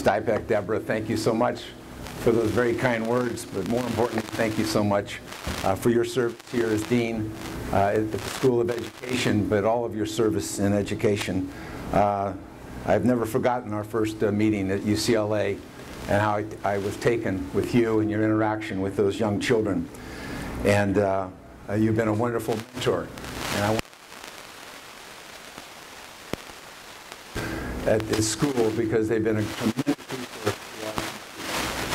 Stipek, Deborah, thank you so much for those very kind words, but more importantly, thank you so much for your service here as Dean at the School of Education, but all of your service in education. I've never forgotten our first meeting at UCLA and how I was taken with you and your interaction with those young children. And you've been a wonderful mentor. And I want at this school because they've been a tremendous resource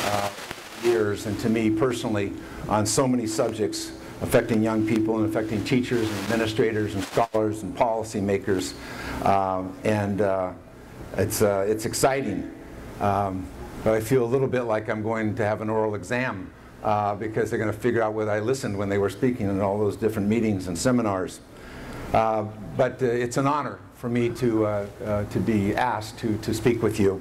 for years, and to me personally, on so many subjects affecting young people and affecting teachers and administrators and scholars and policymakers. It's exciting. But I feel a little bit like I'm going to have an oral exam because they're going to figure out whether I listened when they were speaking in all those different meetings and seminars. But it's an honor for me to be asked to speak with you.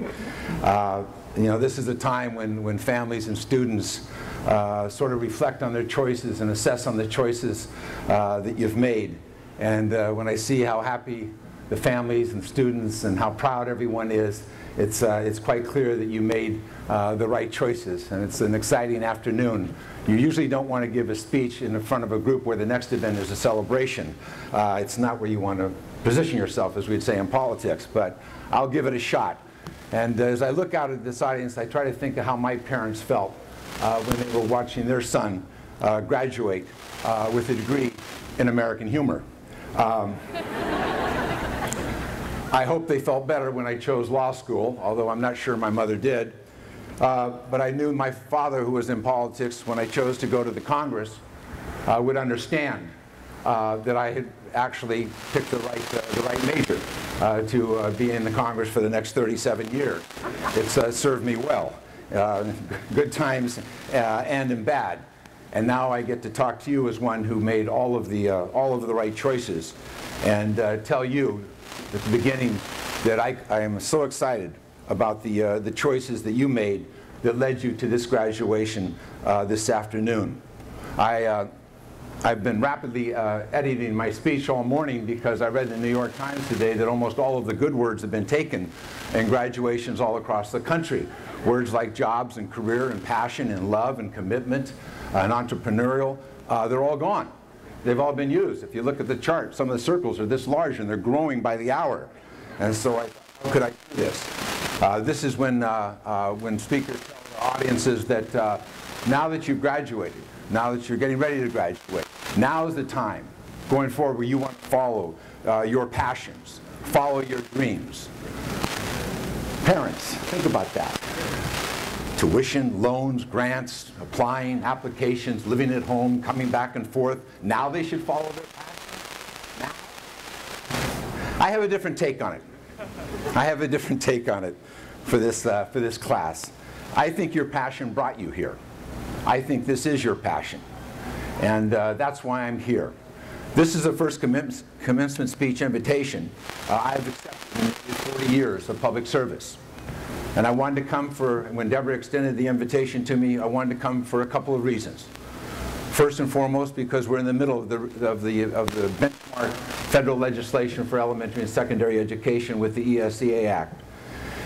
You know, this is a time when families and students sort of reflect on their choices and assess on the choices that you've made. And when I see how happy the families and students and how proud everyone is, it's quite clear that you made the right choices, and it's an exciting afternoon. You usually don't want to give a speech in front of a group where the next event is a celebration. It's not where you want to position yourself, as we'd say in politics, but I'll give it a shot. And as I look out at this audience, I try to think of how my parents felt when they were watching their son graduate with a degree in American humor. I hope they felt better when I chose law school, although I'm not sure my mother did. But I knew my father, who was in politics, when I chose to go to the Congress, would understand that I had actually picked the right major to be in the Congress for the next 37 years. It's served me well, good times and in bad. And now I get to talk to you as one who made all of the right choices, and tell you at the beginning that I am so excited about the choices that you made that led you to this graduation this afternoon. I've been rapidly editing my speech all morning because I read in the New York Times today that almost all of the good words have been taken in graduations all across the country. Words like jobs and career and passion and love and commitment and entrepreneurial, they're all gone. They've all been used. If you look at the chart, some of the circles are this large and they're growing by the hour. And so I thought, how could I do this? This is when speakers tell the audiences that now that you've graduated, now that you're getting ready to graduate, now is the time going forward where you want to follow your passions, follow your dreams. Parents, think about that. Tuition, loans, grants, applying, applications, living at home, coming back and forth. Now they should follow their passion? Now? I have a different take on it. I have a different take on it for this class. I think your passion brought you here. I think this is your passion. And that's why I'm here. This is the first commencement speech invitation I've accepted in 40 years of public service. And I wanted to come when Deborah extended the invitation to me, I wanted to come for a couple of reasons. First and foremost, because we're in the middle of the benchmark federal legislation for elementary and secondary education with the ESEA Act.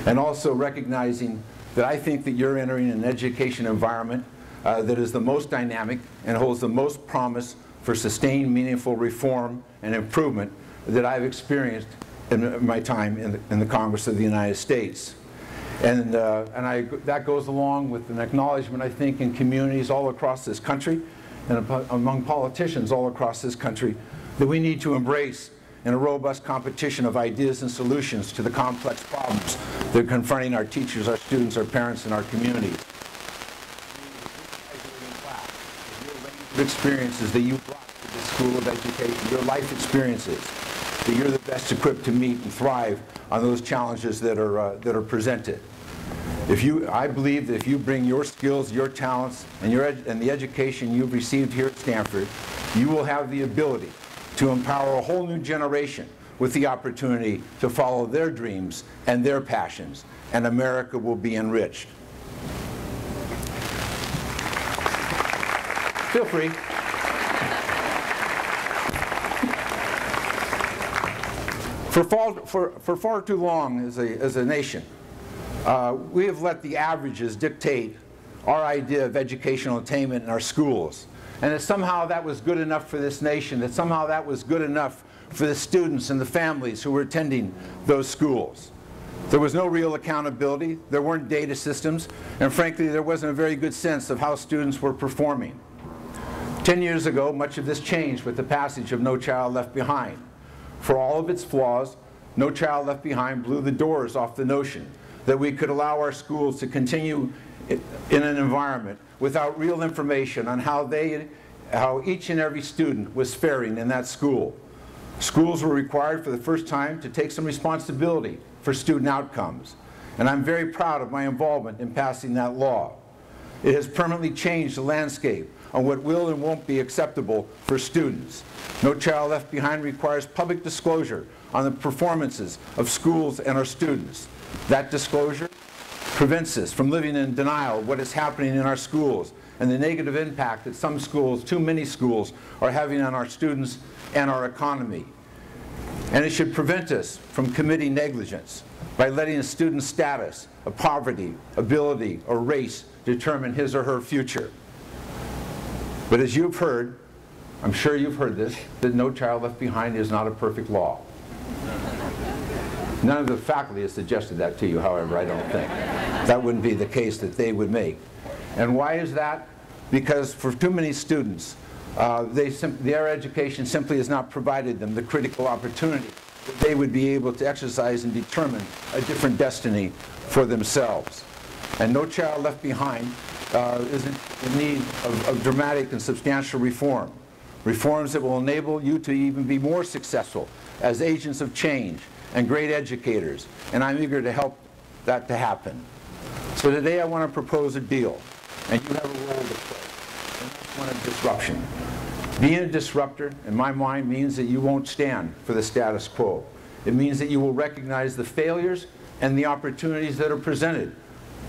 And also recognizing that I think that you're entering an education environment that is the most dynamic and holds the most promise for sustained, meaningful reform and improvement that I've experienced in my time in the Congress of the United States. And that goes along with an acknowledgement, I think, in communities all across this country and among politicians all across this country that we need to embrace in a robust competition of ideas and solutions to the complex problems that are confronting our teachers, our students, our parents, and our communities. Your experiences that you brought to the School of Education, your life experiences, that you're the best equipped to meet and thrive on those challenges that are presented. I believe that if you bring your skills, your talents, and the education you've received here at Stanford, you will have the ability to empower a whole new generation with the opportunity to follow their dreams and their passions, and America will be enriched. Feel free. For far too long as a nation, We have let the averages dictate our idea of educational attainment in our schools. And that somehow that was good enough for this nation, that somehow that was good enough for the students and the families who were attending those schools. There was no real accountability, there weren't data systems, and frankly there wasn't a very good sense of how students were performing. 10 years ago, much of this changed with the passage of No Child Left Behind. For all of its flaws, No Child Left Behind blew the doors off the notion that we could allow our schools to continue in an environment without real information on how each and every student was faring in that school. Schools were required for the first time to take some responsibility for student outcomes, and I'm very proud of my involvement in passing that law. It has permanently changed the landscape on what will and won't be acceptable for students. No Child Left Behind requires public disclosure on the performances of schools and our students. That disclosure prevents us from living in denial of what is happening in our schools and the negative impact that some schools, too many schools, are having on our students and our economy. And it should prevent us from committing negligence by letting a student's status of poverty, ability, or race determine his or her future. But as you've heard, I'm sure you've heard this, that No Child Left Behind is not a perfect law. None of the faculty has suggested that to you, however, I don't think. That wouldn't be the case that they would make. And why is that? Because for too many students, their education simply has not provided them the critical opportunity that they would be able to exercise and determine a different destiny for themselves. And No Child Left Behind is in need of dramatic and substantial reform. Reforms that will enable you to even be more successful as agents of change and great educators, and I'm eager to help that to happen. So today I want to propose a deal, and you have a role to play, and that's one of disruption. Being a disruptor, in my mind, means that you won't stand for the status quo. It means that you will recognize the failures and the opportunities that are presented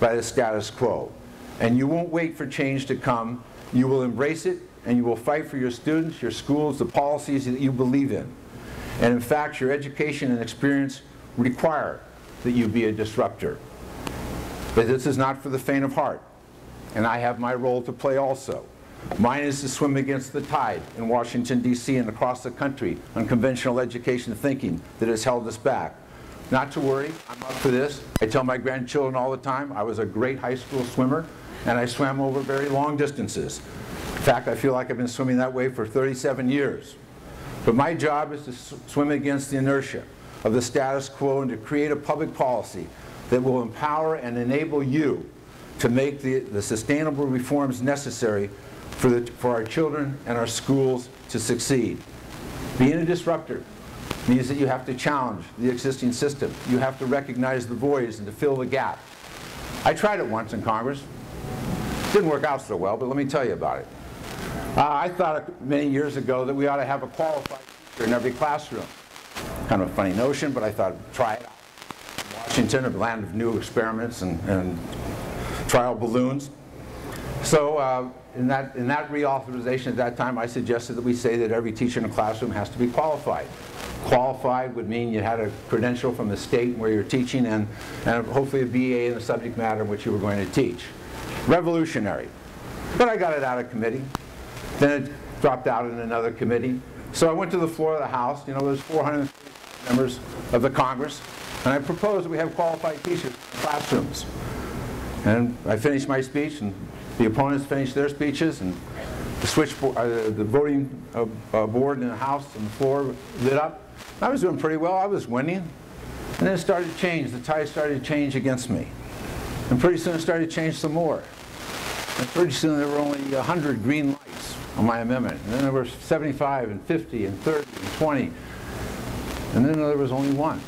by the status quo. And you won't wait for change to come. You will embrace it, and you will fight for your students, your schools, the policies that you believe in. And in fact, your education and experience require that you be a disruptor. But this is not for the faint of heart, and I have my role to play also. Mine is to swim against the tide in Washington, D.C. and across the country on conventional education thinking that has held us back. Not to worry, I'm up for this. I tell my grandchildren all the time, I was a great high school swimmer, and I swam over very long distances. In fact, I feel like I've been swimming that way for 37 years. But my job is to swim against the inertia of the status quo and to create a public policy that will empower and enable you to make the sustainable reforms necessary for our children and our schools to succeed. Being a disruptor means that you have to challenge the existing system. You have to recognize the voids and to fill the gap. I tried it once in Congress. Didn't work out so well, but let me tell you about it. I thought many years ago that we ought to have a qualified teacher in every classroom. Kind of a funny notion, but I thought, try it out. Washington, a land of new experiments and trial balloons. So in that reauthorization at that time, I suggested that we say that every teacher in a classroom has to be qualified. Qualified would mean you had a credential from the state where you're teaching and hopefully a BA in the subject matter in which you were going to teach. Revolutionary. But I got it out of committee. Then it dropped out in another committee. So I went to the floor of the House. You know, there's 400 members of the Congress. And I proposed that we have qualified teachers in classrooms. And I finished my speech, and the opponents finished their speeches, and the switchboard, the voting board in the House and the floor lit up. I was doing pretty well. I was winning. And then it started to change. The tide started to change against me. And pretty soon it started to change some more. And pretty soon there were only 100 green lights on my amendment. And then there were 75 and 50 and 30 and 20. And then there was only one.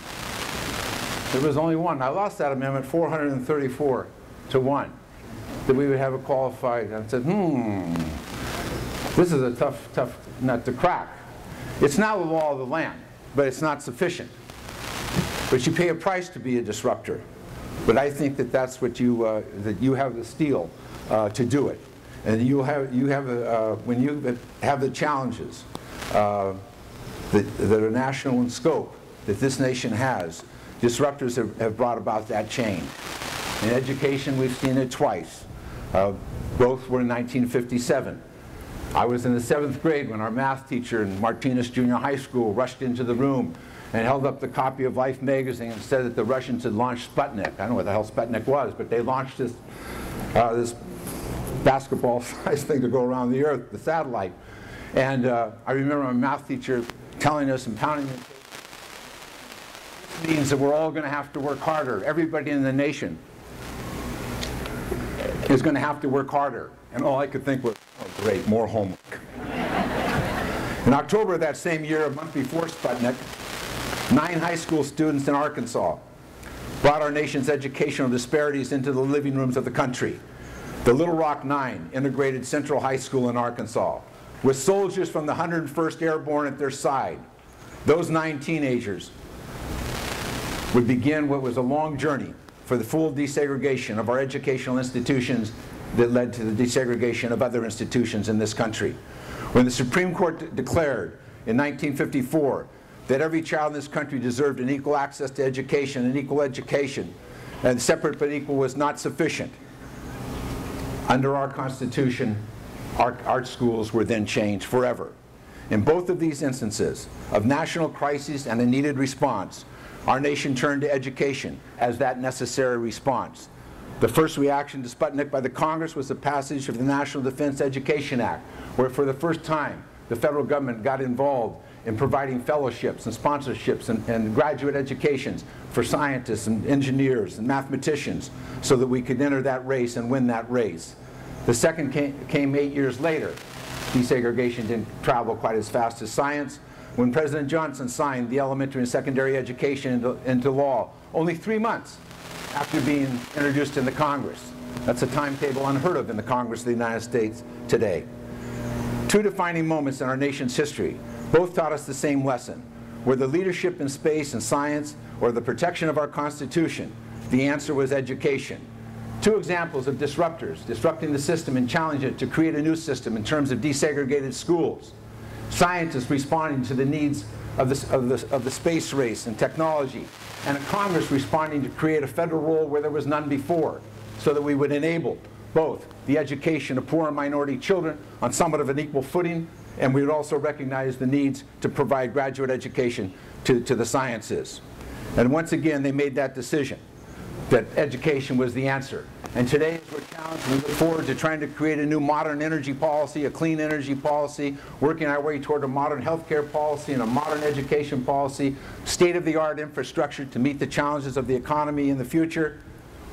There was only one. I lost that amendment 434 to 1. That we would have a qualified. And I said, this is a tough nut to crack. It's now the law of the land, but it's not sufficient. But you pay a price to be a disruptor. But I think that that's what that you have the steel to do it, and when you have the challenges that are national in scope that this nation has, disruptors have brought about that change. In education, we've seen it twice. Both were in 1957. I was in the 7th grade when our math teacher in Martinez Junior High School rushed into the room and held up the copy of Life magazine and said that the Russians had launched Sputnik. I don't know what the hell Sputnik was, but they launched this basketball-sized thing to go around the Earth, the satellite. And I remember my math teacher telling us and pounding us, this means that we're all going to have to work harder. Everybody in the nation is going to have to work harder. And all I could think was, oh great, more homework. In October of that same year, a month before Sputnik, 9 high school students in Arkansas brought our nation's educational disparities into the living rooms of the country. The Little Rock 9 integrated Central High School in Arkansas, with soldiers from the 101st Airborne at their side. Those 9 teenagers would begin what was a long journey for the full desegregation of our educational institutions that led to the desegregation of other institutions in this country. When the Supreme Court declared in 1954 that every child in this country deserved an equal access to education, and separate but equal was not sufficient, under our Constitution, our schools were then changed forever. In both of these instances of national crises and a needed response, our nation turned to education as that necessary response. The first reaction to Sputnik by the Congress was the passage of the National Defense Education Act, where for the first time the federal government got involved in providing fellowships and sponsorships and graduate educations for scientists and engineers and mathematicians so that we could enter that race and win that race. The second came 8 years later. Desegregation didn't travel quite as fast as science. When President Johnson signed the elementary and secondary education into law, only 3 months after being introduced in the Congress. That's a timetable unheard of in the Congress of the United States today. 2 defining moments in our nation's history both taught us the same lesson. Whether leadership in space and science or the protection of our Constitution, the answer was education. 2 examples of disruptors disrupting the system and challenging it to create a new system in terms of desegregated schools. Scientists responding to the needs of the space race and technology, and a Congress responding to create a federal role where there was none before, so that we would enable both the education of poor and minority children on somewhat of an equal footing, and we would also recognize the needs to provide graduate education to the sciences. And once again, they made that decision, that education was the answer. And today, as we're challenged, we look forward to trying to create a new modern energy policy, a clean energy policy, working our way toward a modern healthcare policy and a modern education policy, state-of-the-art infrastructure to meet the challenges of the economy in the future.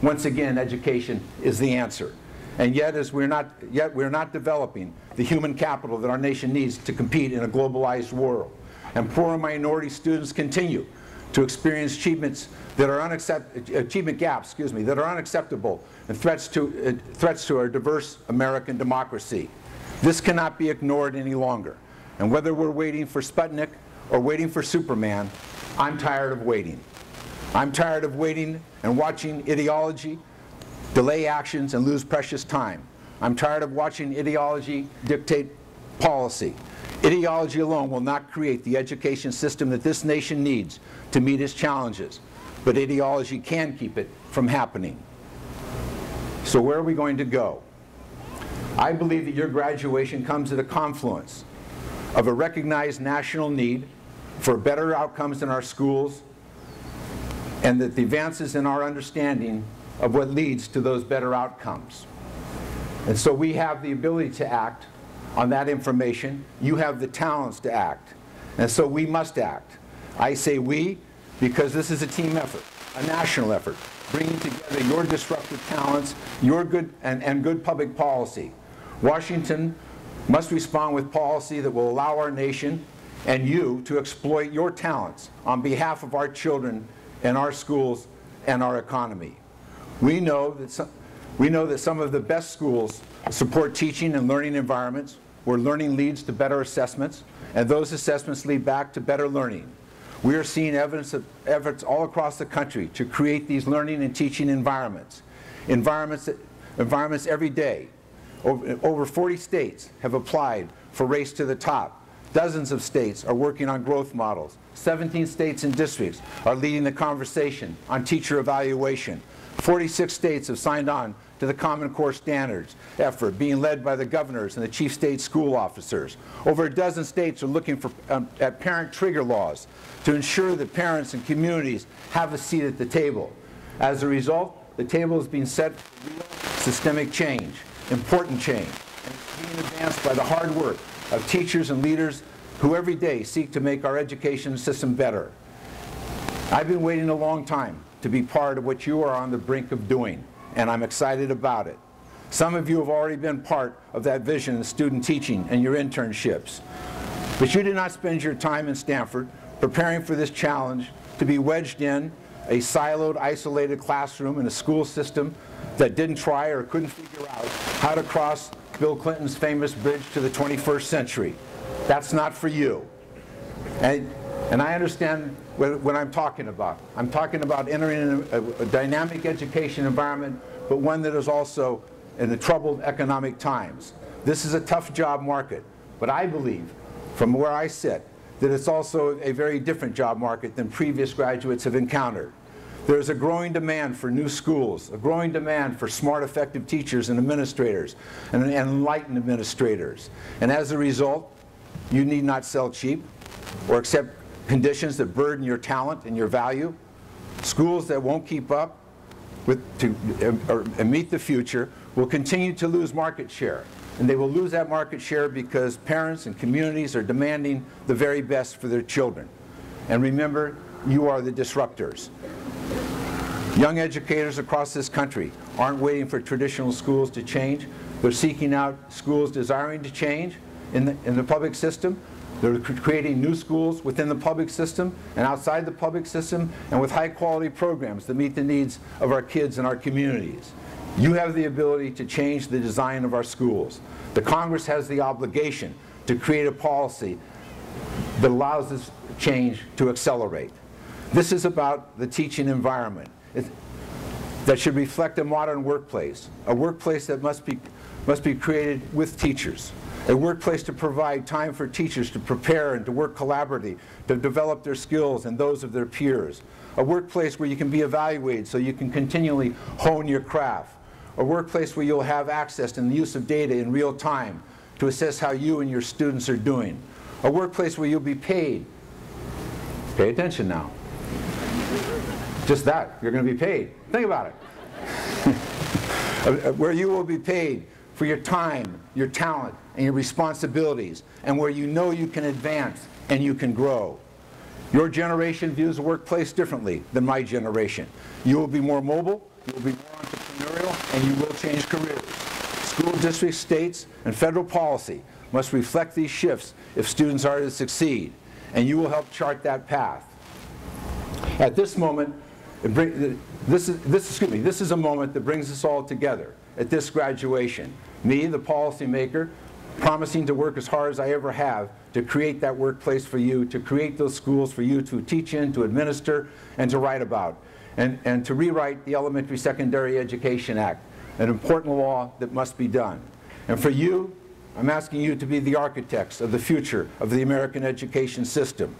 Once again, education is the answer. And yet we're not developing the human capital that our nation needs to compete in a globalized world. And poor and minority students continue to experience achievement gaps, that are unacceptable and threats to our diverse American democracy. This cannot be ignored any longer. And whether we're waiting for Sputnik or waiting for Superman, I'm tired of waiting. I'm tired of waiting and watching ideology delay actions and lose precious time. I'm tired of watching ideology dictate policy. Ideology alone will not create the education system that this nation needs to meet its challenges, but ideology can keep it from happening. So where are we going to go? I believe that your graduation comes at a confluence of a recognized national need for better outcomes in our schools, and that the advances in our understanding of what leads to those better outcomes. And so we have the ability to act on that information. You have the talents to act. And so we must act. I say we because this is a team effort, a national effort, bringing together your disruptive talents, your good and good public policy. Washington must respond with policy that will allow our nation and you to exploit your talents on behalf of our children and our schools and our economy. We know that some of the best schools support teaching and learning environments where learning leads to better assessments, and those assessments lead back to better learning. We are seeing evidence of efforts all across the country to create these learning and teaching environments every day. Over 40 states have applied for Race to the Top. Dozens of states are working on growth models. 17 states and districts are leading the conversation on teacher evaluation. 46 states have signed on to the Common Core Standards effort being led by the governors and the chief state school officers. Over a dozen states are looking at parent trigger laws to ensure that parents and communities have a seat at the table. As a result, the table is being set for real systemic change, important change, and it's being advanced by the hard work of teachers and leaders who every day seek to make our education system better. I've been waiting a long time to be part of what you are on the brink of doing, and I'm excited about it. Some of you have already been part of that vision in student teaching and your internships. But you did not spend your time in Stanford preparing for this challenge to be wedged in a siloed, isolated classroom in a school system that didn't try or couldn't figure out how to cross Bill Clinton's famous bridge to the 21st century. That's not for you. And I understand what I'm talking about. I'm talking about entering a dynamic education environment, but one that is also in the troubled economic times. This is a tough job market, but I believe, from where I sit, that it's also a very different job market than previous graduates have encountered. There's a growing demand for new schools, a growing demand for smart, effective teachers and administrators, and enlightened administrators. And as a result, you need not sell cheap or accept conditions that burden your talent and your value. Schools that won't keep up and meet the future will continue to lose market share. And they will lose that market share because parents and communities are demanding the very best for their children. And remember, you are the disruptors. Young educators across this country aren't waiting for traditional schools to change. They're seeking out schools desiring to change in the public system. They're creating new schools within the public system and outside the public system, and with high-quality programs that meet the needs of our kids and our communities. You have the ability to change the design of our schools. The Congress has the obligation to create a policy that allows this change to accelerate. This is about the teaching environment that should reflect a modern workplace, a workplace that must be created with teachers, a workplace to provide time for teachers to prepare and to work collaboratively, to develop their skills and those of their peers, a workplace where you can be evaluated so you can continually hone your craft, a workplace where you'll have access and the use of data in real time to assess how you and your students are doing, a workplace where you'll be paid. Pay attention now. Just that, you're going to be paid. Think about it. Where you will be paid for your time, your talent, and your responsibilities, and where you know you can advance and you can grow. Your generation views the workplace differently than my generation. You will be more mobile, you will be more entrepreneurial, and you will change careers. School districts, states, and federal policy must reflect these shifts if students are to succeed, and you will help chart that path. At this moment, this is a moment that brings us all together at this graduation. Me, the policymaker, promising to work as hard as I ever have to create that workplace for you, to create those schools for you to teach in, to administer, and to write about, and to rewrite the Elementary Secondary Education Act, an important law that must be done. And for you, I'm asking you to be the architects of the future of the American education system.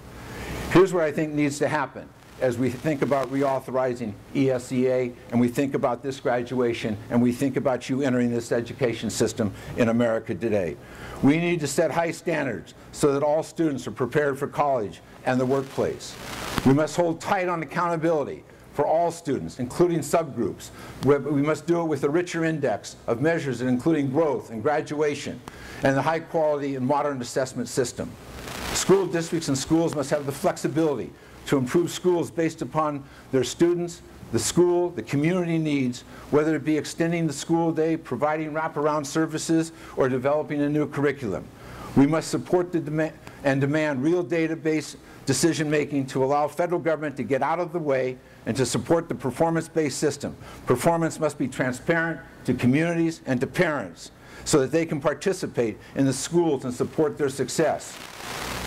Here's what I think needs to happen as we think about reauthorizing ESEA, and we think about this graduation, and we think about you entering this education system in America today. We need to set high standards so that all students are prepared for college and the workplace. We must hold tight on accountability for all students, including subgroups. We must do it with a richer index of measures including growth and graduation and the high quality and modern assessment system. School districts and schools must have the flexibility to improve schools based upon their students, the school, the community needs, whether it be extending the school day, providing wraparound services, or developing a new curriculum. We must support the demand real data-based decision-making to allow federal government to get out of the way and to support the performance-based system. Performance must be transparent to communities and to parents so that they can participate in the schools and support their success.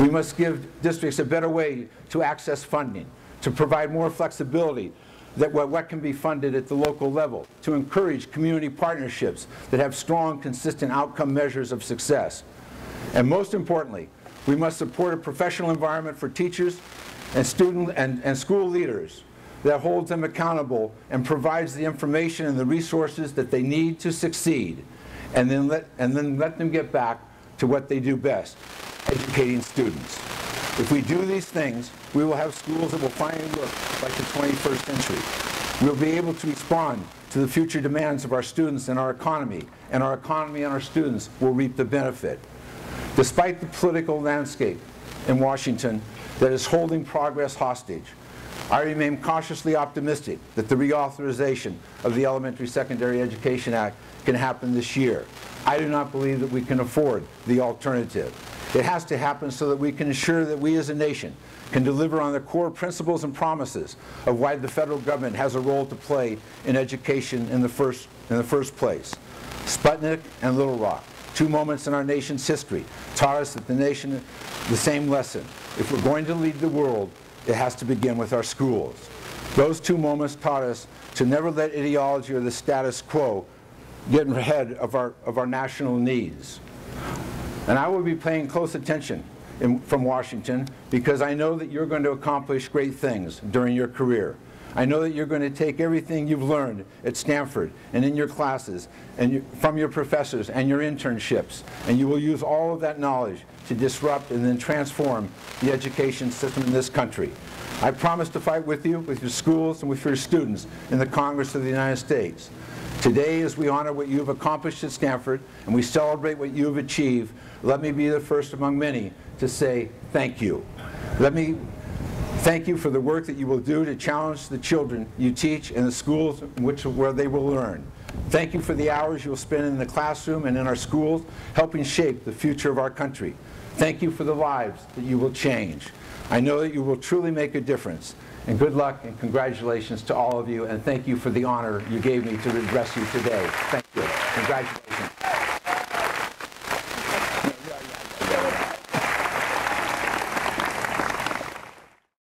We must give districts a better way to access funding, to provide more flexibility that what can be funded at the local level, to encourage community partnerships that have strong, consistent outcome measures of success. And most importantly, we must support a professional environment for teachers and school leaders that holds them accountable and provides the information and the resources that they need to succeed, and then let them get back to what they do best, educating students. If we do these things, we will have schools that will finally look like the 21st century. We'll be able to respond to the future demands of our students and our economy and our students will reap the benefit. Despite the political landscape in Washington that is holding progress hostage, I remain cautiously optimistic that the reauthorization of the Elementary Secondary Education Act can happen this year. I do not believe that we can afford the alternative. It has to happen so that we can ensure that we as a nation can deliver on the core principles and promises of why the federal government has a role to play in education in the first place. Sputnik and Little Rock, two moments in our nation's history, taught us that the same lesson. If we're going to lead the world, it has to begin with our schools. Those two moments taught us to never let ideology or the status quo get ahead of our national needs. And I will be paying close attention from Washington because I know that you're going to accomplish great things during your career. I know that you're going to take everything you've learned at Stanford and in your classes and from your professors and your internships, and you will use all of that knowledge to disrupt and then transform the education system in this country. I promise to fight with you, with your schools, and with your students in the Congress of the United States. Today, as we honor what you have accomplished at Stanford and we celebrate what you have achieved, let me be the first among many to say thank you. Let me thank you for the work that you will do to challenge the children you teach in the schools where they will learn. Thank you for the hours you will spend in the classroom and in our schools helping shape the future of our country. Thank you for the lives that you will change. I know that you will truly make a difference. And good luck and congratulations to all of you, and thank you for the honor you gave me to address you today. Thank you. Congratulations.